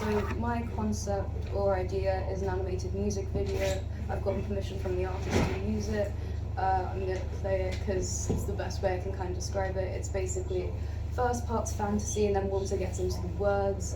So my concept or idea is an animated music video. I've gotten permission from the artist to use it. I'm going to play it because it's the best way I can kind of describe it. It's basically first part's fantasy, and then once it gets into the words,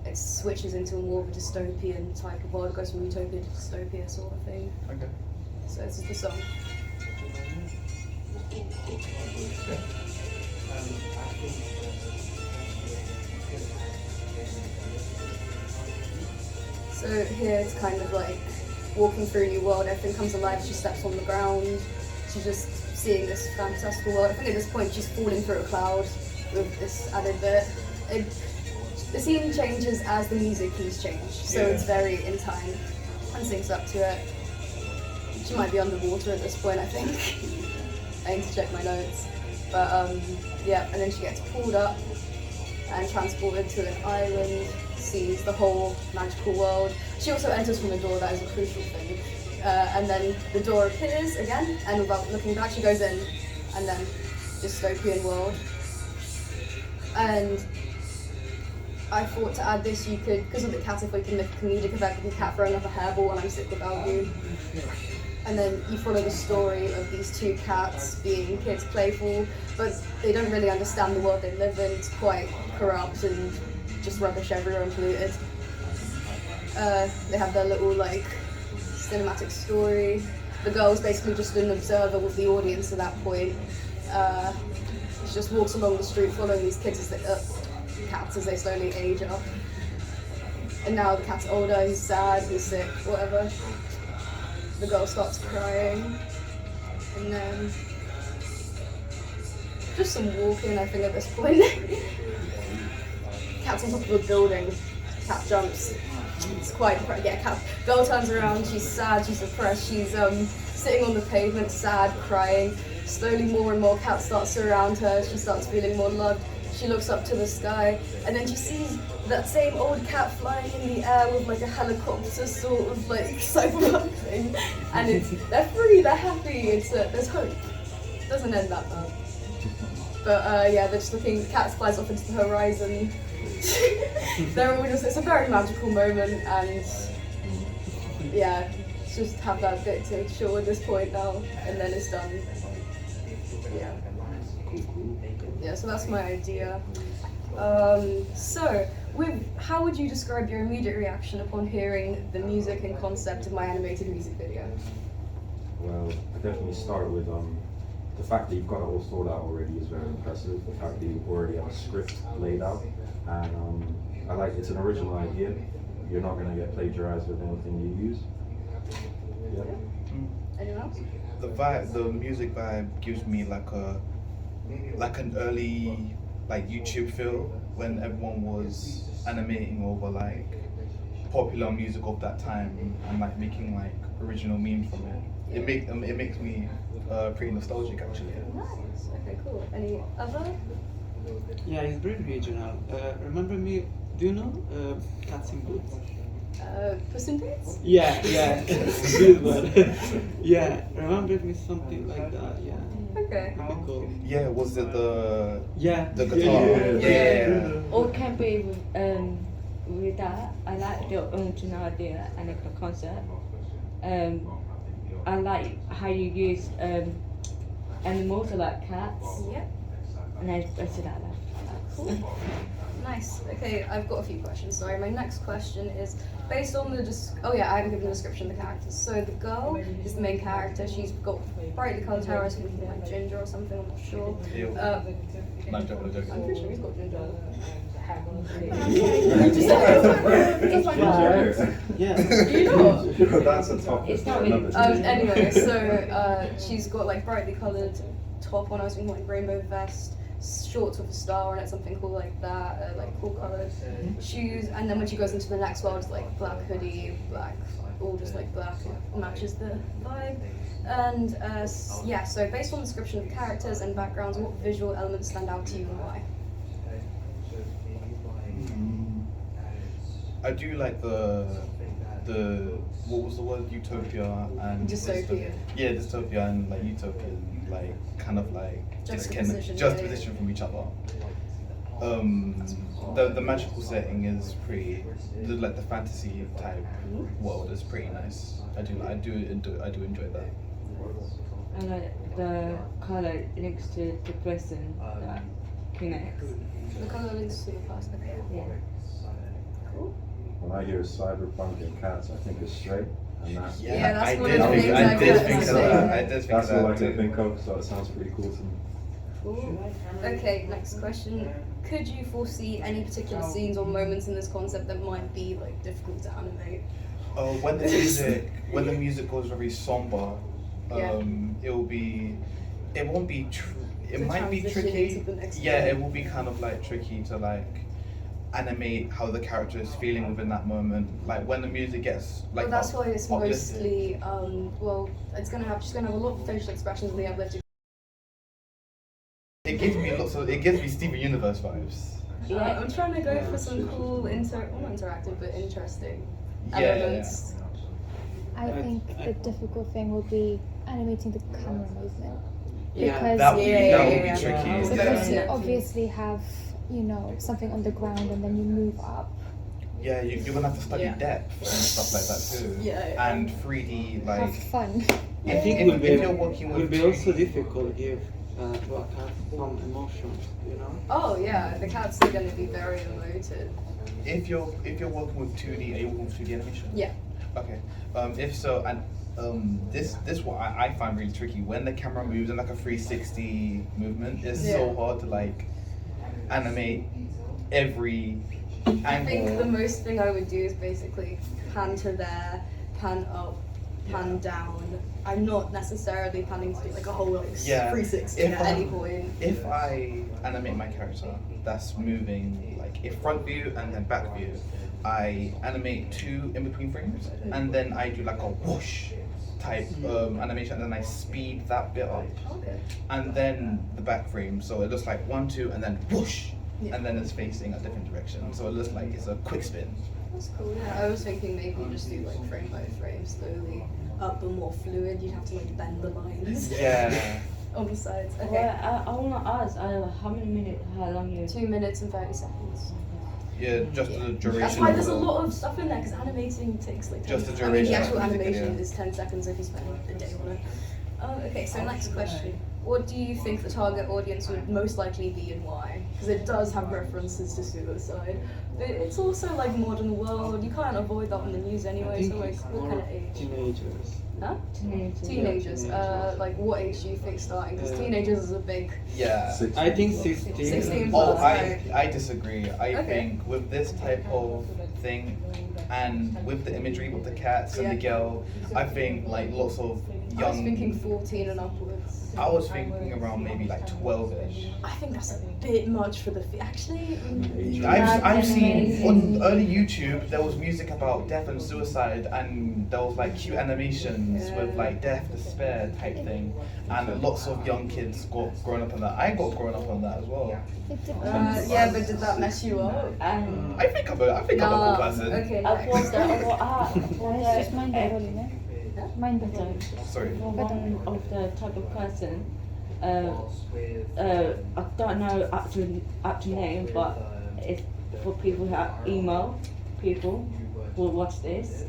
it switches into a more of a dystopian type of world. It goes from utopia to dystopia sort of thing. Okay. So this is the song. So here it's kind of like walking through a new world, everything comes alive, she steps on the ground, she's just seeing this fantastical world. I think at this point she's falling through a cloud with this added bit. The scene changes as the music keys change, so it's very in time and syncs up to it. She might be underwater at this point, I think. I need to check my notes. But yeah, and then she gets pulled up and transported to an island, sees the whole magical world. She also enters from a door, that is a crucial thing. And then the door appears again, and without looking back, she goes in, and then dystopian world. And I thought to add this, you could, because of the cat, if we can make a comedic effect with the cat throwing up a hairball when I'm sick without you. And then you follow the story of these two cats being kids playful, but they don't really understand the world they live in. It's quite corrupt and just rubbish everywhere and polluted. They have their little like cinematic story. The girl's basically just an observer with the audience at that point. She just walks along the street following these kids cats as they slowly age up. And now the cat's older, he's sad, he's sick, whatever. The girl starts crying, and then just some walking, I think, at this point. Cat's on top of a building, cat jumps. It's quite depressing. Yeah, girl turns around, she's sad, she's depressed, she's sitting on the pavement, sad, crying. Slowly more and more cats start to surround her, she starts feeling more loved. She looks up to the sky, and then she sees that same old cat flying in the air with like a helicopter sort of like cyberpunk thing. And they're free, they're happy, there's hope. It doesn't end that bad. But yeah, they're just looking, the cat flies off into the horizon. They're all just, it's a very magical moment, and yeah, just have that bit to chill at this point now, and then it's done. Yeah. Yeah, so that's my idea. So, how would you describe your immediate reaction upon hearing the music and concept of my animated music video? Well, I definitely start with the fact that you've got it all sorted out already is very impressive. The fact that you already have a script laid out, and I like it's an original idea. You're not going to get plagiarized with anything you use. Yeah. Anyone else? The music vibe gives me like an early like YouTube feel when everyone was animating over like popular music of that time and like making like original memes from it. It makes me pretty nostalgic actually. Nice. Okay, cool. Any other? Yeah, it's very regional. Remember me? Do you know Cats in Boots? Puss in Boots? Yeah, good one. Yeah, remembered me something like that. Yeah. Okay. Pretty cool. Yeah, was it the The guitar? Yeah. Or can be with that. I like the original idea and the concept. I like how you use animals like cats, Yep. and I said I like that. Cool. Nice. Okay, I've got a few questions. Sorry, my next question is based on the I haven't given a description of the characters. So the girl is the main character. She's got brightly coloured hair, I think like ginger or something. I'm not sure. Nice job, nice job. I'm pretty sure he's got ginger. Yeah. Do you know? That's a topic. It's not for really- another day. Anyway, so she's got like brightly coloured top on. I was thinking like rainbow vest, shorts with a star on it, something cool like that, like cool coloured shoes. And then when she goes into the next world, it's like black hoodie, black, all just like black. It matches the vibe. And yeah, so based on the description of characters and backgrounds, what visual elements stand out to you and why? I do like the what was the word, utopia and Dystopia. Yeah, dystopia and like utopia, like kind of like Juxtaposition, juxtaposition from each other. the magical setting is pretty, like the fantasy type world is pretty nice. I do enjoy that. I like the color next to the person that connects. The colour links to the past. Okay. Yeah. Cool. When I hear cyberpunk and cats, I think it's straight, and that, Yeah, that's I one did of the think, things I I did got think to of say. that. I did think that's of all I that can too. think of. So it sounds pretty cool to me. Cool. Okay, next question. Could you foresee any particular scenes or moments in this concept that might be like difficult to animate? When the music goes very somber, Yeah. it won't be it To might be transition tricky. into the next Yeah, one. it will be kind of like tricky to like animate how the character is feeling within that moment. Like when the music gets like Well, that's why it's uplifted. mostly well, she's gonna have a lot of facial expressions in the uplifted. It gives me Steven Universe vibes. Yeah, I'm trying to go for some cool not interactive but interesting Yeah. elements. I think the difficult thing will be animating the camera movement. Yeah. Because That would Yeah. be tricky. Yeah. because you Yeah. obviously have, something on the ground and then you move up. Yeah, you're gonna have to study Yeah. depth and stuff like that too. Yeah. And 3D Have like fun. I think if, will be if you're working will with be 2D also difficult if to have some emotions, you know. Oh yeah, the cats are gonna be very emotive. if you're working with 2D, are you working with 2D animation? Yeah. Okay. If so, and this what I find really tricky when the camera moves in like a 360 movement. It's so Yeah. hard to like animate every angle. I think the most thing I would do is basically pan to there, pan up, pan down. I'm not necessarily planning to do like a whole like Yeah. 360 If at any I'm- point. If I animate my character that's moving like in front view and then back view, I animate 2 in between frames and then I do like a whoosh type animation and then I speed that bit up Okay. and then the back frame so it looks like 1, 2 and then whoosh Yeah. and then it's facing a different direction so it looks like it's a quick spin. That's cool. Yeah. I was thinking maybe just do like frame by frame, slowly up and more fluid. You'd have to like bend the lines Yeah. on the sides. Okay. Well, I want to ask, how many minutes, how long you... 2 minutes and 30 seconds. Yeah, just the duration. That's why of there's a the- lot of stuff in there because animating takes like 10 Just the I mean, the duration actual of the music animation video. is 10 seconds if you spend a day on it. Okay, so next question. What do you think the target audience would most likely be and why? Because it does have references to suicide, but it's also like modern world. You can't avoid that on the news I anyway. think So like, it's what more kind of age? teenagers. Huh? Teenagers. Teenagers. Like what age do you think starting? Because teenagers is a big. Yeah. I think 16. 16. Oh, Right. I disagree. I Okay. think with this type of thing, and with the imagery with the cats and the Yeah. girl, I think like lots of I was young. thinking 14 and upwards. I was thinking around maybe like 12ish. I think that's a bit much for the actually. I've seen on early YouTube there was music about death and suicide and there was like cute animations with like death, despair type thing and lots of young kids got grown up on that. I got grown up on that as well. It depends. Yeah, but did that mess you up? And I think I'm a cool person. Okay, I next. Let's just mind the volume, eh? Mind the volume. Sorry. one of the type of person, I don't know actual name, but it's for people who are emo people who watch this.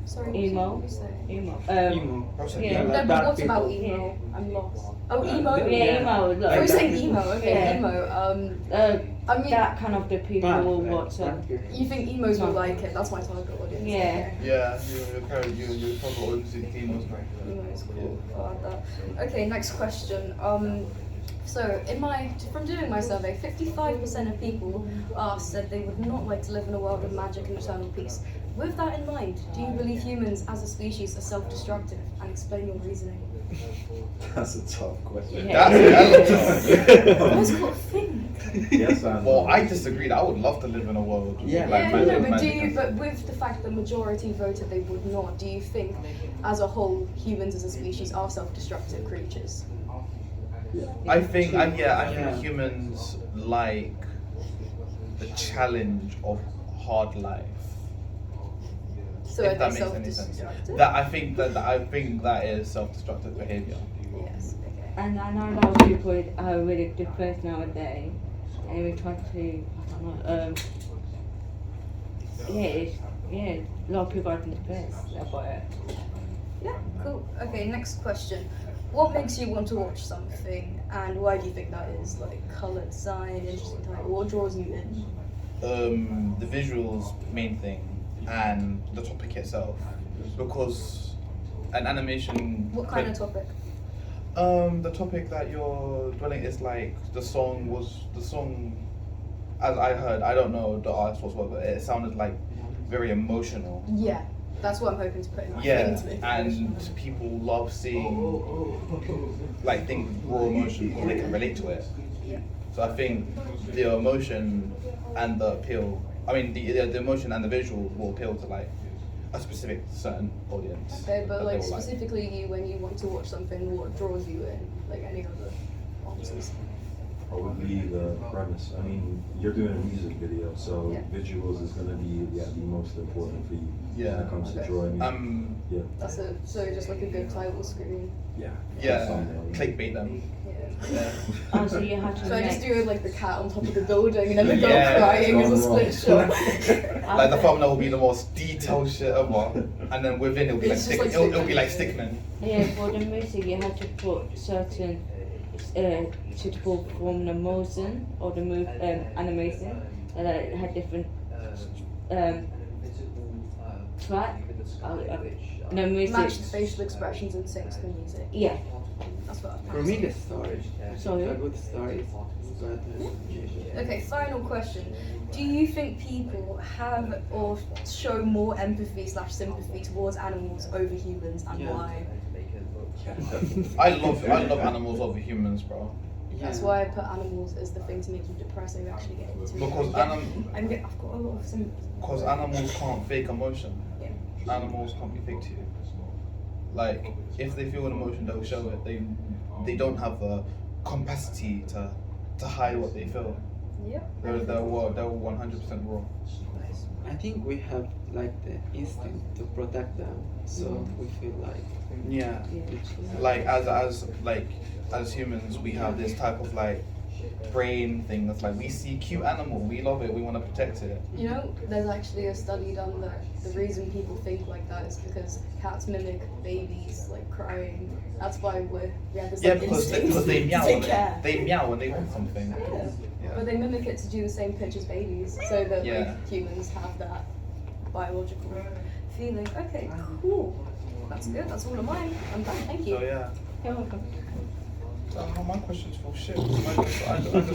Sorry, Emo. what did you say? Emo. Emo. Yeah. No, Like but dark what about people. emo? I'm lost. Oh, emo? Yeah, Yeah. emo. Look, I was Like saying that. emo, okay, Yeah. emo. I mean, that kind of the people Bad, will like, watch it. bad people. you think emos will like it? That's my target audience. Yeah. Okay. Yeah, you're probably on the team as well. Emo is cool. I like that. Okay, next question. So from doing my survey, 55% of people asked said they would not like to live in a world of magic and eternal peace. With that in mind, do you believe humans as a species are self-destructive? And explain your reasoning. That's a tough question. Yeah. Guys, got to think. Yes, and Well, I disagreed. I would love to live in a world Yeah. with Yeah, like no, magic. but magic. but with the fact that the majority voted they would not, do you think, as a whole, humans as a species are self-destructive creatures? I think, I think Yeah. humans like the challenge of hard life. So If are that they makes any sense. self-destructive? I think that is self-destructive behavior. Yes. Okay. And I know a lot of people are really depressed nowadays, and we tried to, I don't know, a lot of people are depressed about it. Yeah, cool. Okay, next question. What makes you want to watch something, and why do you think that is? Like color design, interesting title, what draws you in? The visuals main thing and the topic itself, because an animation. What kind of topic? The topic that you're dwelling is like the song, as I heard. I don't know the artist was what, but it sounded like very emotional. Yeah, that's what I'm hoping to put in my Yeah, thing. and people love seeing like things with raw emotion because they can relate to it. Yeah. So I think the emotion and the appeal. I mean, the emotion and the visual will appeal to like a specific certain audience. Okay, but that like they will specifically you, when you want to watch something, what draws you in? Like any other answers? Probably the premise. I mean, you're doing a music video, so Yeah. visuals is going to be the most important for you Yeah. when it comes to Okay. drawing. Yeah. That's it. So just like a good title screen. Yeah. Yeah, Thumbnail. clickbait them. Yeah. Yeah. Oh, so you had to So I make, just do like the cat on top of the building and then the girl Yeah, crying as a it's gone split wrong. shot. Like the thumbnail will be the most detailed shit ever, and then within it'll be like It's just like it'll be like Stickman. yeah, for the music you had to put certain suitable from the motion or the move animation that had different track. No music. Match the facial expressions and sync to the music. Yeah. That's what I'm For me, the story. Sorry? A good story is better. Okay, final question. Do you think people have or show more empathy/sympathy towards animals over humans, and Yeah. why? I love animals over humans, bro. That's why I put animals as the thing to make you depressed and you actually get into it. Because I've got a lot of sympathy. Because animals can't fake emotion. Yeah. Animals can't be fake to you. Like, if they feel an emotion, they'll show it. They don't have the capacity to hide what they feel. Yeah. They're 100% raw. I think we have like the instinct to protect them, so we feel like Yeah. Yeah. Like as humans, we have this type of like brain thing that's like we see cute animal, we love it, we want to protect it. You know, there's actually a study done that the reason people think like that is because cats mimic babies like crying. That's why we have this Yeah, like because instinct they to meow. take care. They meow when they want something. Yeah. Yeah. But they mimic it to do the same pitch as babies, so that Yeah. like humans have that biological feeling. Okay, cool. That's good. That's all of mine. I'm done. Thank you. So yeah. You're welcome. My questions for shit. I just